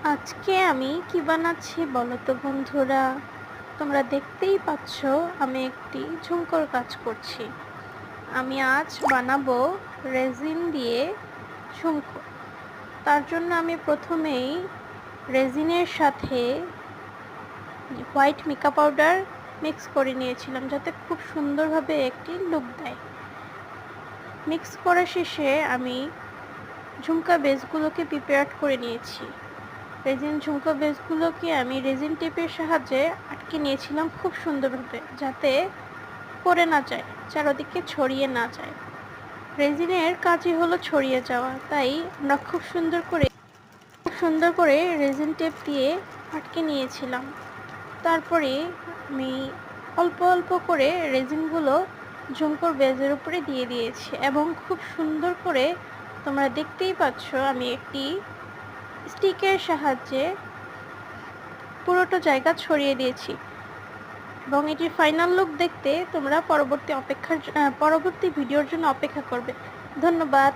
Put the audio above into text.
আজকে আমি কি বানাচ্ছি বলো তো বন্ধুরা? তোমরা দেখতেই পাচ্ছ আমি একটি ঝুমকোর কাজ করছি। আমি আজ বানাবো রেজিন দিয়ে ঝুমকো। তার জন্য আমি প্রথমেই রেজিনের সাথে হোয়াইট মেকআপ পাউডার মিক্স করে নিয়েছিলাম, যাতে খুব সুন্দরভাবে একটি লুক দেয়। মিক্স করা শেষে আমি ঝুমকা বেসগুলোকে প্রিপেয়ার করে নিয়েছি। রেজিন ঝুমকো বেসগুলোকে আমি রেজিন টেপের সাহায্যে আটকে নিয়েছিলাম খুব সুন্দরভাবে, যাতে পড়ে না যায়, চারদিকে ছড়িয়ে না যায়। রেজিনের কাজই হলো ছড়িয়ে যাওয়া, তাই আমরা খুব সুন্দর করে রেজিন টেপ দিয়ে আটকে নিয়েছিলাম। তারপরে আমি অল্প অল্প করে রেজিনগুলো ঝুমকোর বেজের উপরে দিয়ে দিয়েছি এবং খুব সুন্দর করে তোমরা দেখতেই পাচ্ছ আমি একটি স্টিকের সাহায্যে পুরোটা জায়গা ছড়িয়ে দিয়েছি এবং এটির ফাইনাল লুক দেখতে তোমরা পরবর্তী ভিডিওর জন্য অপেক্ষা করবে। ধন্যবাদ।